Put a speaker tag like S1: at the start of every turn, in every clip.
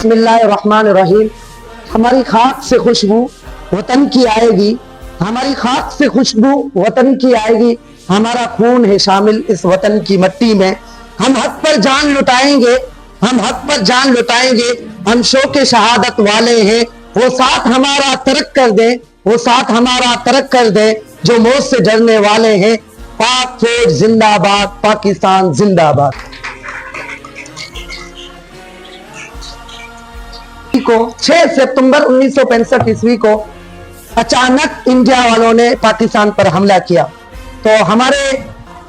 S1: बिस्मिल्लाहिर्रहमानिर्रहीम। हमारी खाक से खुशबू वतन की आएगी, हमारी खाक से खुशबू वतन की आएगी, हमारा खून है शामिल इस वतन की मिट्टी में। हम हक पर जान लुटाएंगे, हम हक पर जान लुटाएंगे, हम शौक़े शहादत वाले हैं। वो साथ हमारा तरक कर दे, वो साथ हमारा तरक कर दे जो मौत से डरने वाले हैं। पाक फौज जिंदाबाद, पाकिस्तान जिंदाबाद। को 6 सितंबर 1965 ईस्वी को अचानक इंडिया वालों ने पाकिस्तान पर हमला किया, तो हमारे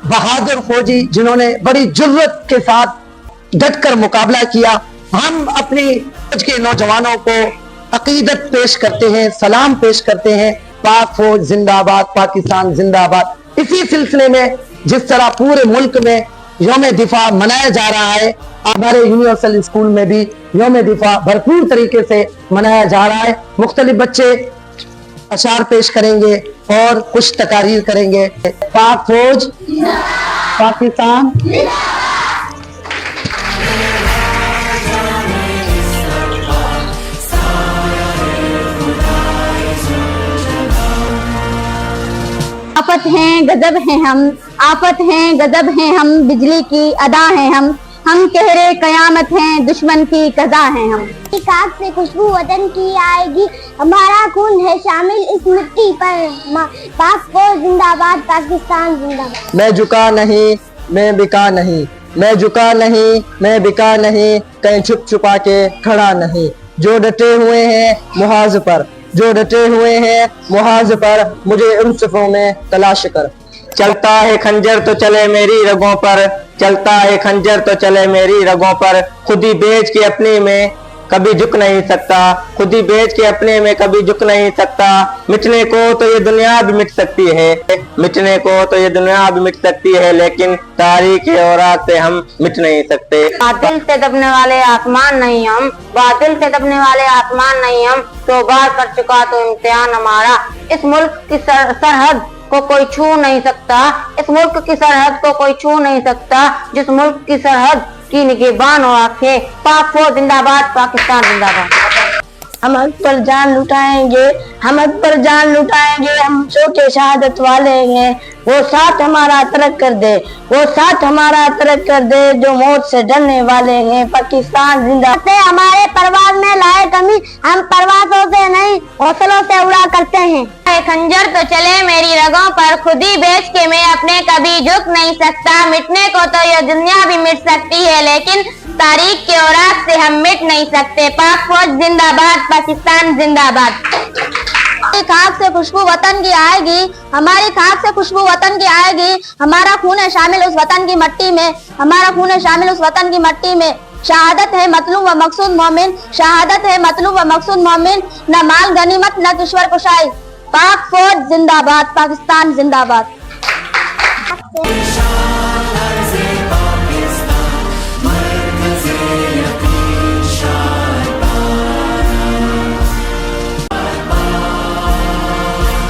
S1: बहादुर फौजी जिन्होंने बड़ी जुर्रत के साथ डटकर मुकाबला किया, हम अपनी फौज के नौजवानों को अकीदत पेश करते हैं, सलाम पेश करते हैं। पाक फौज जिंदाबाद, पाकिस्तान जिंदाबाद। इसी सिलसिले में जिस तरह पूरे मुल्क में यौम दिफा मनाया जा रहा है, हमारे यूनिवर्सल स्कूल में भी यौम दिफा भरपूर तरीके से मनाया जा रहा है। मुख्तलिफ बच्चे अशार पेश करेंगे और कुछ तकारीर करेंगे। पाक फौज, पाकिस्तान,
S2: आफत हैं गजब हैं हम, आफत हैं गजब हैं हम, बिजली की अदा हैं हम कहरे कयामत हैं, दुश्मन की कज़ा हैं हम।
S3: खाक से खुशबू वतन की आएगी, हमारा खून है शामिल इस मिट्टी पर। पाक फौज जिंदाबाद, पाकिस्तान जिंदाबाद।
S1: मैं झुका नहीं, मैं बिका नहीं, मैं झुका नहीं, मैं बिका नहीं, कहीं छुप छुपा के खड़ा नहीं। जो डटे हुए हैं मुहाज पर, जो डटे हुए हैं मुहाज पर, मुझे उन सफों में तलाश कर। चलता है खंजर तो चले मेरी रगों पर, चलता है खंजर तो चले मेरी रगों पर, खुद ही बेच के अपने में कभी झुक नहीं सकता, खुद ही बेच के अपने में कभी झुक नहीं सकता। मिटने को तो ये दुनिया भी मिट सकती है, मिटने को तो ये दुनिया भी मिट सकती है, लेकिन तारीख औरात से हम मिट नहीं सकते।
S2: बातिल से दबने वाले आसमान नहीं हम, बातिल से दबने वाले आसमान नहीं हम, तो बार कर चुका तो इम्तिहान हमारा। इस मुल्क की सरहद को कोई छू नहीं सकता, इस मुल्क की सरहद को कोई छू नहीं सकता, जिस मुल्क की सरहद की निगहबान हो आंखें। पाक फौज जिंदाबाद, पाकिस्तान जिंदाबाद।
S3: हम हक पर जान लुटाएंगे, हम हक पर जान लुटाएंगे, हम शौक़े शहादत वाले हैं। वो साथ हमारा तरक कर दे, वो साथ हमारा तरक कर दे जो मौत से डरने वाले हैं। पाकिस्तान जिंदाबाद। हमारे परवाज में लाए कमी, हम परवाजों से नहीं हौसलों से उड़ा करते हैं।
S2: खंजर तो चले मेरी रगों पर, खुद ही बेच के मैं अपने कभी झुक नहीं सकता। मिटने को तो यह दुनिया भी मिट सकती है, लेकिन तारीख के औरात से हम मिट नहीं सकते। पाक फौज जिंदाबाद, पाकिस्तान जिंदाबाद। हमारी खाक से खुशबू वतन की आएगी, हमारी खाक से खुशबू वतन की आएगी, हमारा खून है शामिल उस वतन की मिट्टी में, हमारा खून है शामिल उस वतन की मिट्टी में। शहादत है मतलूब व मकसूद मोमिन, शहादत है मतलूब व मकसूद मोमिन, न माल गनीमत न दुश्मन कुशाई। पाक फौज जिंदाबाद, पाकिस्तान जिंदाबाद।